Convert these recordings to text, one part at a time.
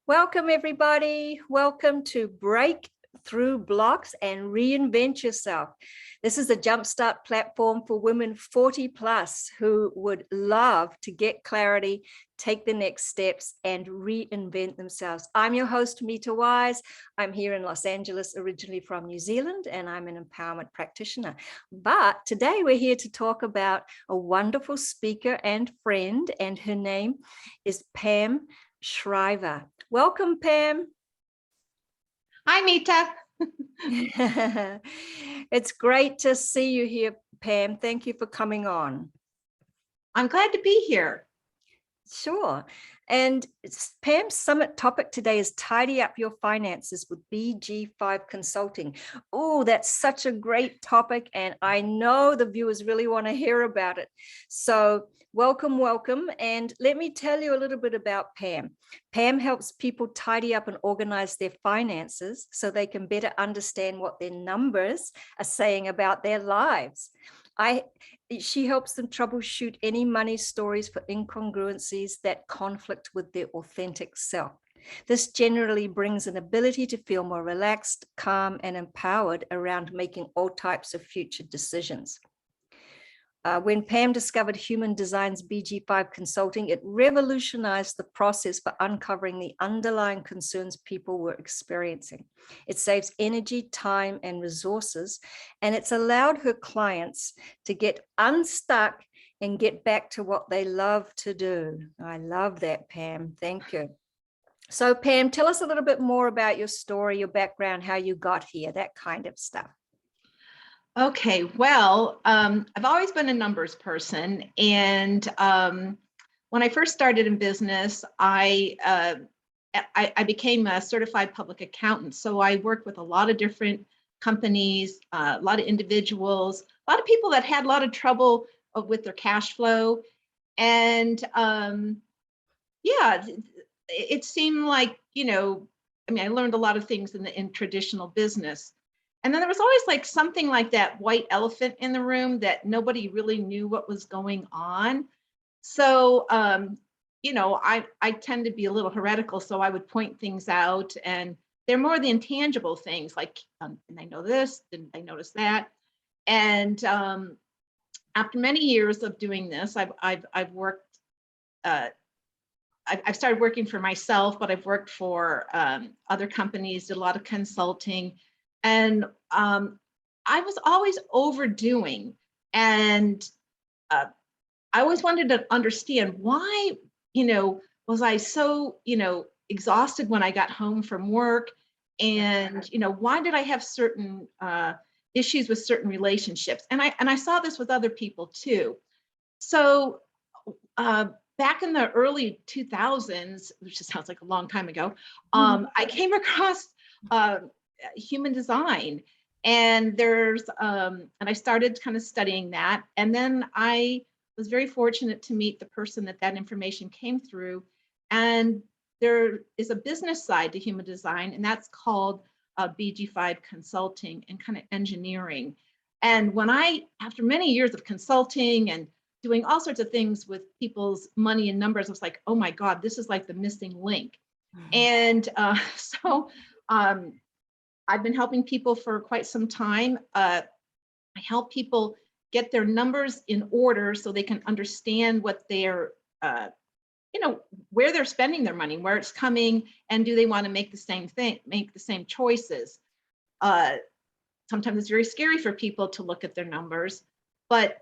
Welcome, everybody. Welcome to Break Through Blocks and Reinvent Yourself. This is a jumpstart platform for women 40 plus who would love to get clarity, take the next steps, and reinvent themselves. I'm your host, Mitta Wise. I'm here in Los Angeles, originally from New Zealand, and I'm an empowerment practitioner. But today we're here to talk about a wonderful speaker and friend, and her name is Pam Shriver. Welcome, Pam. Hi, Mitta. It's great to see you here, Pam. Thank you for coming on. I'm glad to be here. Sure. And Pam's summit topic today is Tidy Up Your Finances with BG5 Consulting. Oh, that's such a great topic. And I know the viewers really want to hear about it. So welcome, welcome. And let me tell you a little bit about Pam. Pam helps people tidy up and organize their finances so they can better understand what their numbers are saying about their lives. She helps them troubleshoot any money stories for incongruencies that conflict with their authentic self. This generally brings an ability to feel more relaxed, calm, and empowered around making all types of future decisions. When Pam discovered Human Design's BG5 Consulting, it revolutionized the process for uncovering the underlying concerns people were experiencing. It saves energy, time, and resources, and it's allowed her clients to get unstuck and get back to what they love to do. I love that, Pam. Thank you. So, Pam, tell us a little bit more about your story, your background, how you got here, that kind of stuff. Okay, well, I've always been a numbers person. And when I first started in business, I became a certified public accountant. So I worked with a lot of different companies, a lot of individuals, a lot of people that had a lot of trouble with their cash flow. And yeah, it seemed like, I learned a lot of things in traditional business. And then there was always like something like that white elephant in the room that nobody really knew what was going on. So, I tend to be a little heretical, so I would point things out, and they're more the intangible things like, and I know this, didn't I notice that? And after many years of doing this, I've worked. I've started working for myself, but I've worked for other companies, did a lot of consulting. And I was always overdoing, and I always wanted to understand why, was I so, exhausted when I got home from work, and why did I have certain issues with certain relationships, and I saw this with other people too. So back in the early 2000s, which just sounds like a long time ago, I came across Human Design, and and I started kind of studying that, and then I was very fortunate to meet the person that information came through. And there is a business side to Human Design, and that's called BG5 Consulting and kind of engineering. And after many years of consulting and doing all sorts of things with people's money and numbers, I was like, oh my God, this is like the missing link. And so I've been helping people for quite some time. I help people get their numbers in order so they can understand what they're, where they're spending their money, where it's coming, and do they want to make the same thing, make the same choices. Sometimes it's very scary for people to look at their numbers, but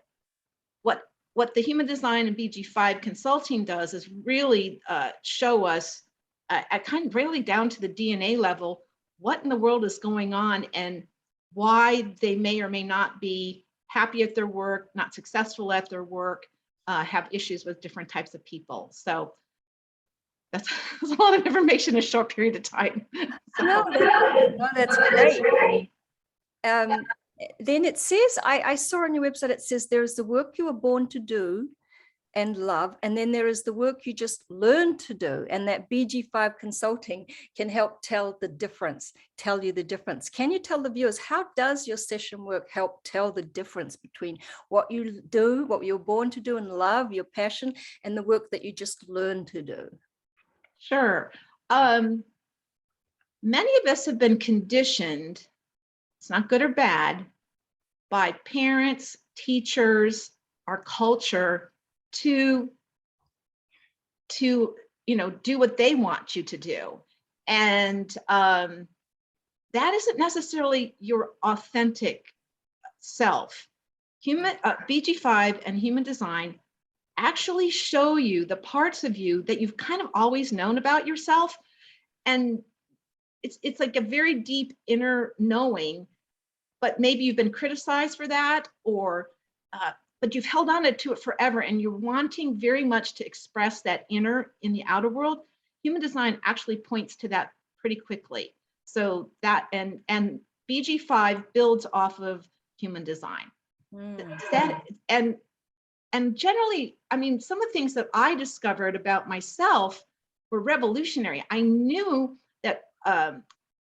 what the Human Design and BG5 Consulting does is really show us at kind of really down to the DNA level, what in the world is going on and why they may or may not be happy at their work, not successful at their work, have issues with different types of people. So that's a lot of information in a short period of time. So. No, that's great. Then it says, I saw on your website, it says there is the work you were born to do and love, and then there is the work you just learn to do, and that BG5 Consulting can help tell you the difference. Can you tell the viewers, how does your session work help tell the difference between what you do, what you're born to do and love, your passion, and the work that you just learn to do? Sure. Many of us have been conditioned, it's not good or bad, by parents, teachers, our culture to do what they want you to do. And that isn't necessarily your authentic self. BG5 and human design actually show you the parts of you that you've kind of always known about yourself. And it's like a very deep inner knowing, but maybe you've been criticized for that, or but you've held on to it forever, and you're wanting very much to express that inner in the outer world. Human design actually points to that pretty quickly. So that and BG5 builds off of human design. And generally, I mean, some of the things that I discovered about myself were revolutionary. I knew that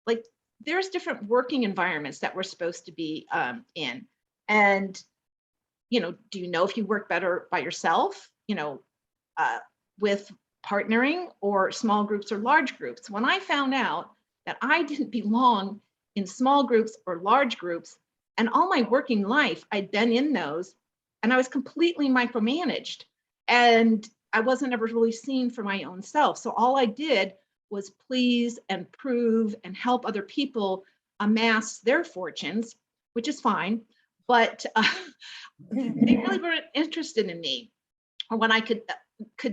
like there's different working environments that we're supposed to be in. And, do you know if you work better by yourself, with partnering, or small groups or large groups? When I found out that I didn't belong in small groups or large groups, and all my working life, I'd been in those, and I was completely micromanaged, and I wasn't ever really seen for my own self. So all I did was please and prove and help other people amass their fortunes, which is fine. But they really weren't interested in me or what I could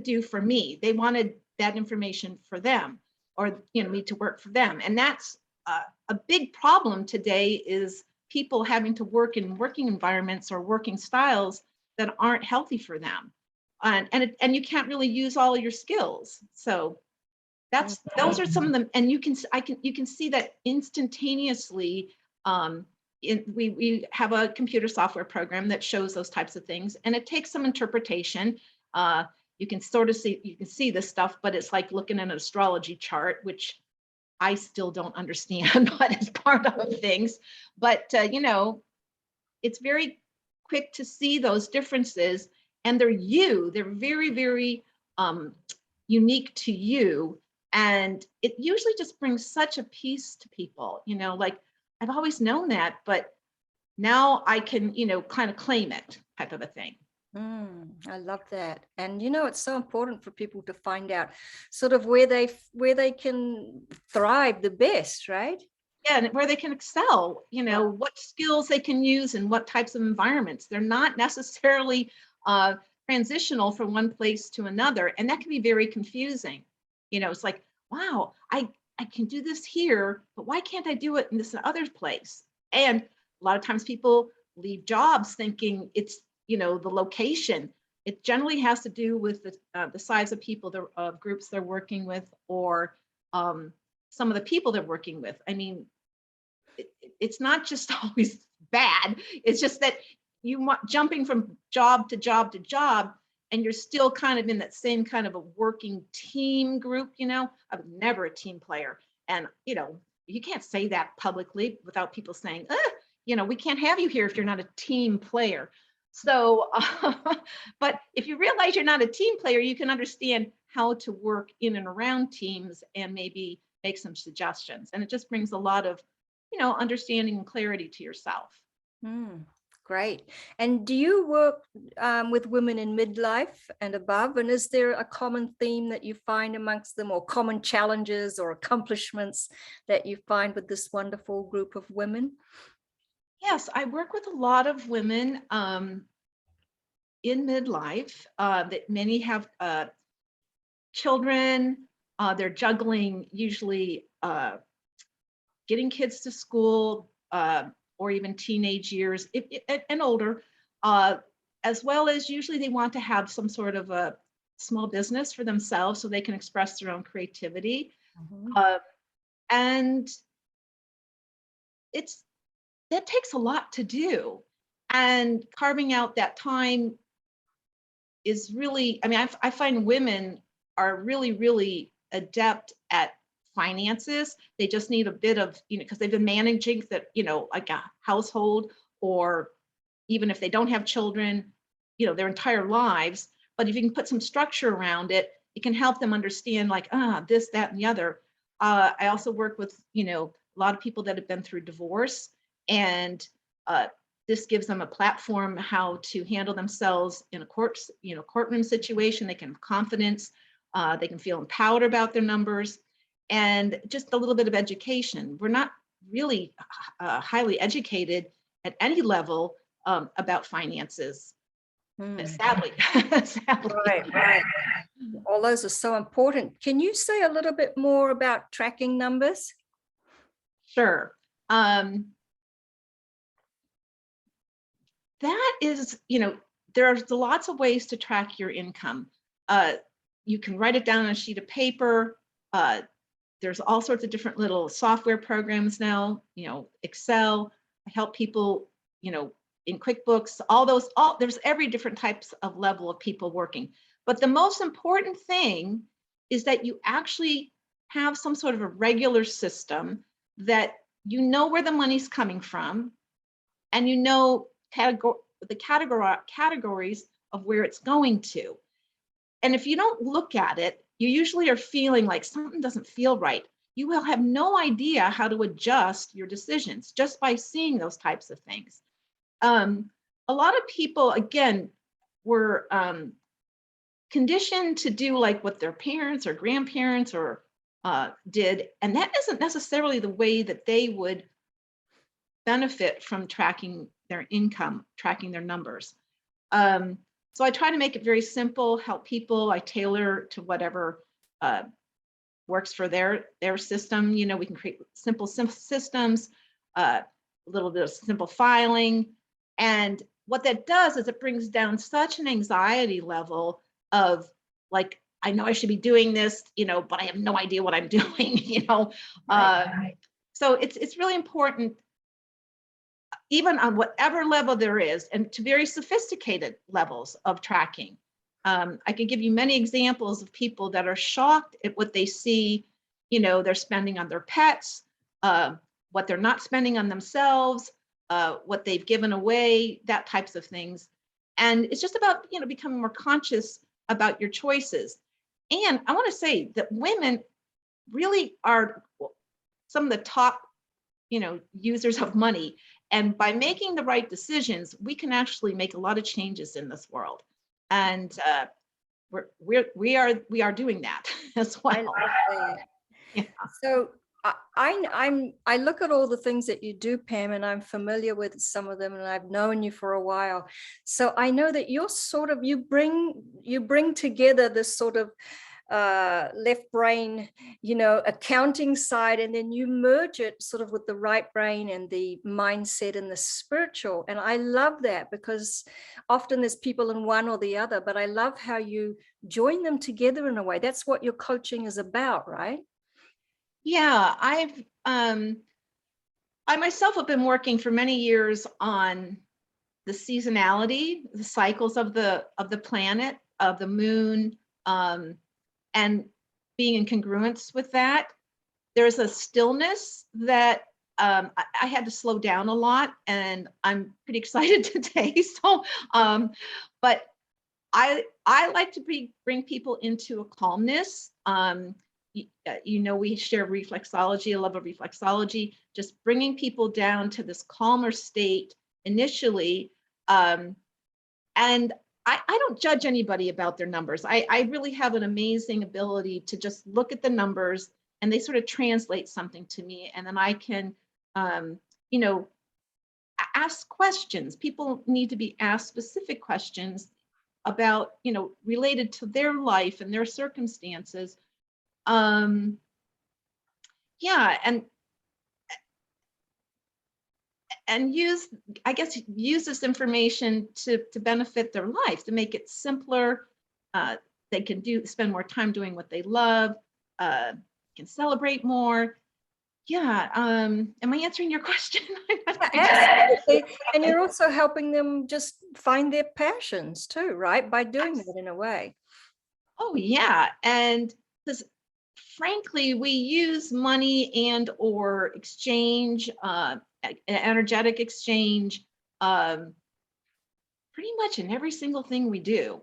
do for me. They wanted that information for them, or me to work for them. And that's a big problem today, is people having to work in working environments or working styles that aren't healthy for them. And you can't really use all of your skills. So those are some of them. And you can see that instantaneously. We have a computer software program that shows those types of things, and it takes some interpretation. You can see this stuff, but it's like looking at an astrology chart, which I still don't understand, but it's part of things. But it's very quick to see those differences, and they're very, very unique to you. And it usually just brings such a peace to people, like, I've always known that, but now I can, kind of claim it, type of a thing. I love that. And it's so important for people to find out sort of where they can thrive the best, right? Yeah, and where they can excel, what skills they can use and what types of environments. They're not necessarily transitional from one place to another, and that can be very confusing. It's like, wow, I can do this here, but why can't I do it in this other place? And a lot of times people leave jobs thinking it's, the location. It generally has to do with the size of people, the groups they're working with, or some of the people they're working with. I mean, it's not just always bad. It's just that you want jumping from job to job to job, and you're still kind of in that same kind of a working team group. I'm never a team player. And, you can't say that publicly without people saying, we can't have you here if you're not a team player. So, but if you realize you're not a team player, you can understand how to work in and around teams and maybe make some suggestions. And it just brings a lot of, understanding and clarity to yourself. Great. And do you work with women in midlife and above? And is there a common theme that you find amongst them, or common challenges or accomplishments that you find with this wonderful group of women? Yes, I work with a lot of women in midlife. That many have children. They're juggling usually getting kids to school, or even teenage years and older, as well as usually they want to have some sort of a small business for themselves so they can express their own creativity. And that takes a lot to do. And carving out that time is really, I mean, I find women are really, really adept at finances. They just need a bit of, because they've been managing that, like a household, or even if they don't have children, their entire lives. But if you can put some structure around it, it can help them understand like, this, that, and the other. I also work with, a lot of people that have been through divorce, and this gives them a platform how to handle themselves in a courtroom situation. They can have confidence, they can feel empowered about their numbers, and just a little bit of education. We're not really highly educated at any level about finances, sadly. Sadly. Right. All those are so important. Can you say a little bit more about tracking numbers? Sure. That is, there's lots of ways to track your income. You can write it down on a sheet of paper. There's all sorts of different little software programs now, Excel. I help people, in QuickBooks, there's every different types of level of people working. But the most important thing is that you actually have some sort of a regular system that you know where the money's coming from, and you know the categories of where it's going to. And if you don't look at it, you usually are feeling like something doesn't feel right. You will have no idea how to adjust your decisions just by seeing those types of things. A lot of people, again, were conditioned to do like what their parents or grandparents or did, and that isn't necessarily the way that they would benefit from tracking their income, tracking their numbers. So I try to make it very simple, help people. I tailor to whatever works for their system. We can create simple systems, a little bit of simple filing. And what that does is it brings down such an anxiety level of like, I know I should be doing this, but I have no idea what I'm doing, Right. So it's really important, even on whatever level there is, and to very sophisticated levels of tracking. I could give you many examples of people that are shocked at what they see, they're spending on their pets, what they're not spending on themselves, what they've given away, that types of things. And it's just about, becoming more conscious about your choices. And I want to say that women really are some of the top, users of money. And by making the right decisions, we can actually make a lot of changes in this world. And we are doing that as well. I love that. Yeah. So I look at all the things that you do, Pam, and I'm familiar with some of them, and I've known you for a while. So I know that you're sort of, you bring together this sort of left brain, accounting side, and then you merge it sort of with the right brain and the mindset and the spiritual. And I love that, because often there's people in one or the other, but I love how you join them together in a way. That's what your coaching is about, right? Yeah, I myself have been working for many years on the seasonality, the cycles of the planet, of the moon, and being in congruence with that. There's a stillness that I had to slow down a lot, and I'm pretty excited today. So, but I like to bring people into a calmness. We share reflexology, a love of reflexology, just bringing people down to this calmer state initially. And I don't judge anybody about their numbers. I really have an amazing ability to just look at the numbers, and they sort of translate something to me. And then I can, ask questions. People need to be asked specific questions about, related to their life and their circumstances. Yeah, and use this information to benefit their life, to make it simpler. They can spend more time doing what they love, can celebrate more. Yeah. Am I answering your question? Absolutely. And you're also helping them just find their passions too, right? By doing that in a way. Oh, yeah. And because frankly, we use money and or exchange, energetic exchange, pretty much in every single thing we do.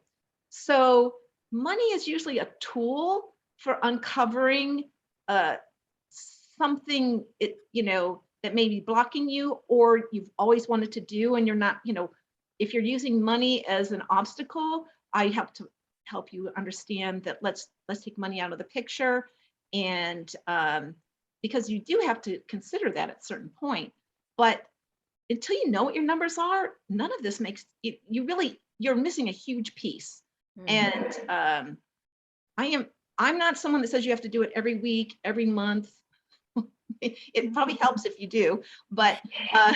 So money is usually a tool for uncovering something that may be blocking you, or you've always wanted to do, and you're not, if you're using money as an obstacle, I have to help you understand that let's take money out of the picture. And because you do have to consider that at a certain point, but until you know what your numbers are, none of this makes it, you're missing a huge piece. And I'm not someone that says you have to do it every week, every month. It probably helps if you do, but you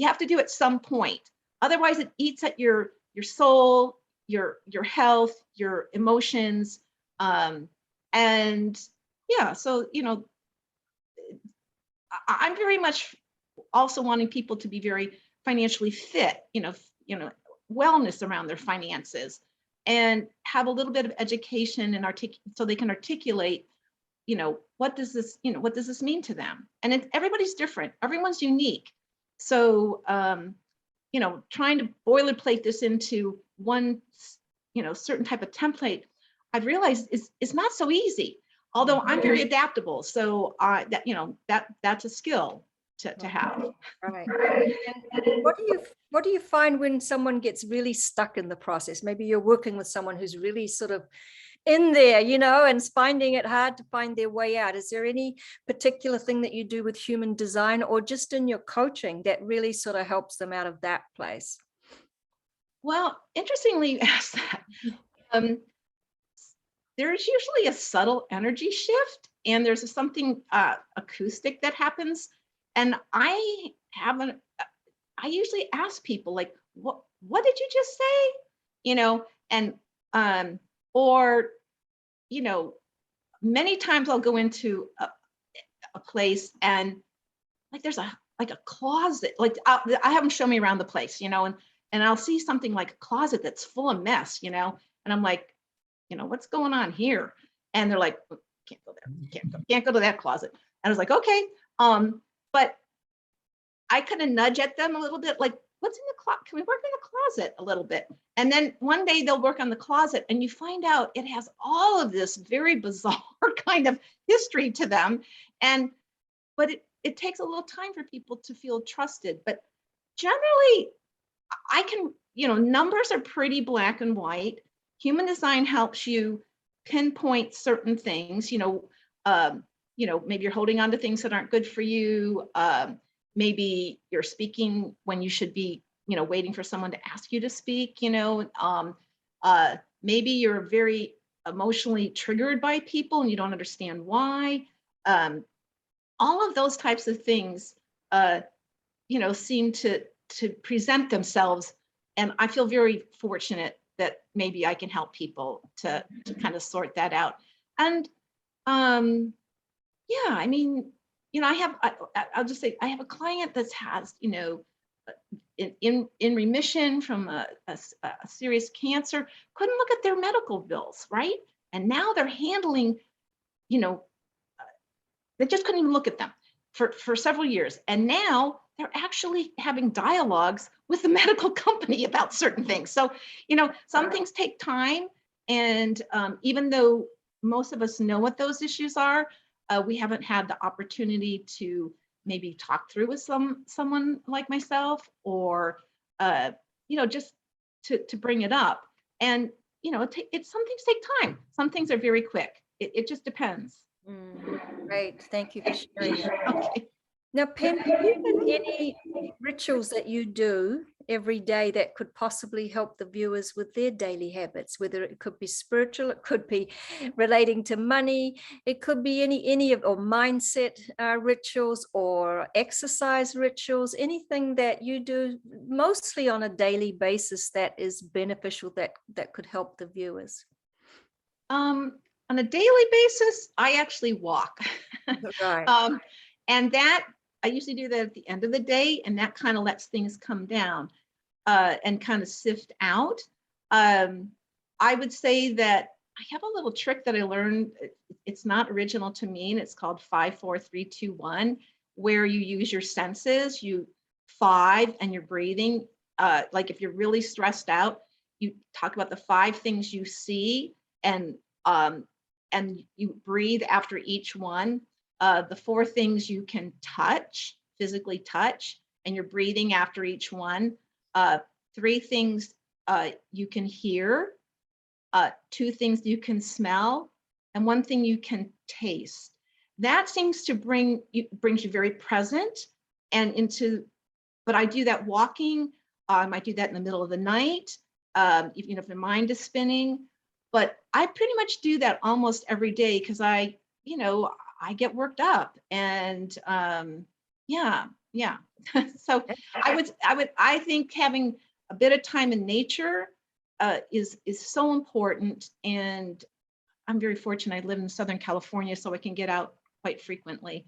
have to do it at some point. Otherwise, it eats at your soul, your health, your emotions, and yeah. So I'm very much also wanting people to be very financially fit. Wellness around their finances, and have a little bit of education and so they can articulate, what does this mean to them? And everybody's different. Everyone's unique. So, trying to boilerplate this into one, certain type of template, I've realized is not so easy. Although I'm very adaptable, so that's a skill to have. Right. And what do you find when someone gets really stuck in the process? Maybe you're working with someone who's really sort of in there, and finding it hard to find their way out. Is there any particular thing that you do with human design, or just in your coaching, that really sort of helps them out of that place? Well, interestingly, you asked that. There's usually a subtle energy shift, and there's something acoustic that happens. And I usually ask people, like, what did you just say? And or many times I'll go into a place, and like there's a closet, like I have them show me around the place, and I'll see something like a closet that's full of mess, and I'm like, what's going on here? And they're like, can't go there, can't go to that closet. And I was like, okay, but I kind of nudge at them a little bit, like, what's in the closet? Can we work in the closet a little bit? And then one day they'll work on the closet, and you find out it has all of this very bizarre kind of history to them. But it takes a little time for people to feel trusted. But generally, I can, numbers are pretty black and white. Human design helps you pinpoint certain things. Maybe you're holding on to things that aren't good for you. Maybe you're speaking when you should be, waiting for someone to ask you to speak. Maybe you're very emotionally triggered by people and you don't understand why. All of those types of things, seem to present themselves, and I feel very fortunate that maybe I can help people to kind of sort that out. And yeah, I mean, I'll just say I have a client that has, in remission from a serious cancer, couldn't look at their medical bills, right? And now they're handling, they just couldn't even look at them for several years. And now they're actually having dialogues with the medical company about certain things. So, some things take time. And even though most of us know what those issues are, we haven't had the opportunity to maybe talk through with someone like myself, or, just to bring it up. And, some things take time. Some things are very quick. It just depends. Great. Thank you for sharing that. Okay. Now, Pam, do you have any rituals that you do every day that could possibly help the viewers with their daily habits, whether it could be spiritual, it could be relating to money, it could be any of, or mindset rituals, or exercise rituals, anything that you do mostly on a daily basis that is beneficial, that could help the viewers? On a daily basis, I actually walk. Right. And that, I usually do that at the end of the day, and that kind of lets things come down and kind of sift out. I would say that I have a little trick that I learned. It's not original to me, and it's called 5, 4, 3, 2, 1, where you use your senses. You 5 and you're breathing. Like if you're really stressed out, you talk about the 5 things you see, and you breathe after each one. The 4 things you can touch, physically touch, and you're breathing after each one. 3 things you can hear, 2 things you can smell, and 1 thing you can taste. That seems to brings you very present and into. But I do that walking. I might do that in the middle of the night, even if the mind is spinning. But I pretty much do that almost every day because I get worked up, and yeah. So I think having a bit of time in nature is so important. And I'm very fortunate. I live in Southern California, so I can get out quite frequently.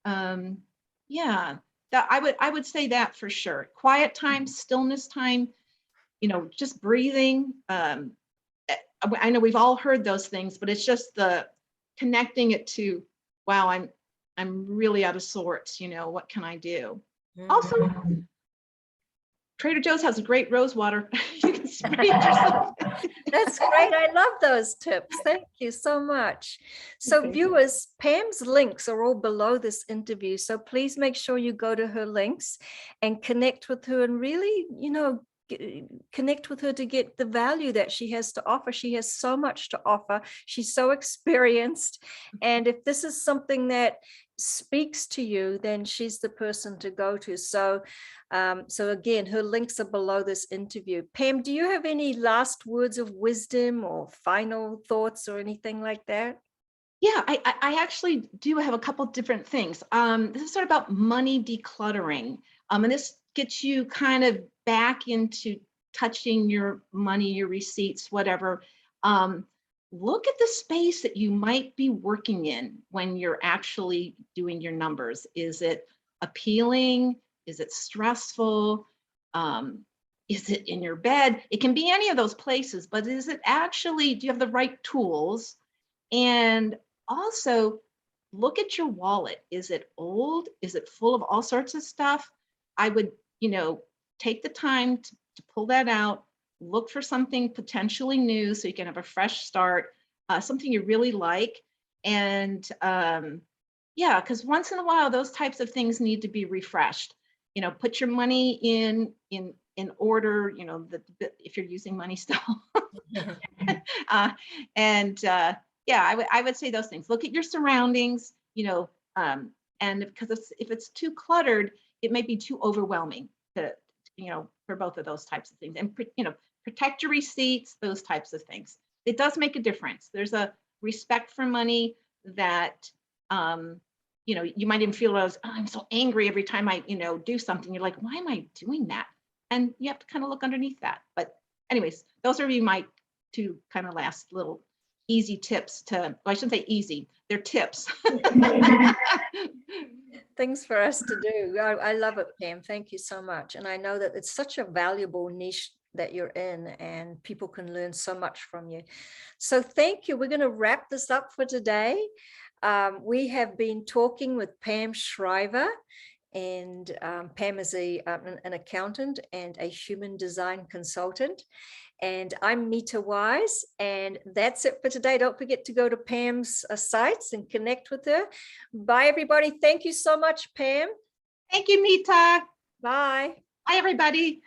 Yeah, that I would say that for sure. Quiet time, stillness time, just breathing. I know we've all heard those things, but it's just the connecting it to, wow, I'm really out of sorts. What can I do? Also, Trader Joe's has a great rose water. You can spray it yourself. That's great. I love those tips. Thank you so much. So Okay. viewers, Pam's links are all below this interview. So please make sure you go to her links and connect with her and really, connect with her to get the value that she has to offer. She has so much to offer. She's so experienced. And if this is something that speaks to you, then she's the person to go to. So again, her links are below this interview. Pam, do you have any last words of wisdom or final thoughts or anything like that? Yeah, I actually do have a couple different things. This is sort of about money decluttering. And this gets you kind of back into touching your money, your receipts, whatever. Look at the space that you might be working in when you're actually doing your numbers. Is it appealing? Is it stressful? Is it in your bed? It can be any of those places, but is it actually, do you have the right tools? And also look at your wallet. Is it old? Is it full of all sorts of stuff? I would, take the time to pull that out, look for something potentially new so you can have a fresh start, something you really like. And yeah, because once in a while, those types of things need to be refreshed. Put your money in order, if you're using money still. Yeah, I would say those things. Look at your surroundings, and because if it's too cluttered, it may be too overwhelming for both of those types of things. And protect your receipts, those types of things. It does make a difference. There's a respect for money that you might even feel as, oh, I'm so angry every time I do something. You're like, why am I doing that? And you have to kind of look underneath that. But anyways, those are my 2 kind of last little easy tips well, I shouldn't say easy, they're tips. Things for us to do. I love it, Pam. Thank you so much. And I know that it's such a valuable niche that you're in, and people can learn so much from you. So thank you. We're going to wrap this up for today. We have been talking with Pam Shriver, and Pam is an accountant and a human design consultant. And I'm Mitta Wise, and that's it for today. Don't forget to go to Pam's sites and connect with her. Bye, everybody. Thank you so much, Pam. Thank you, Mitta. Bye. Bye, everybody.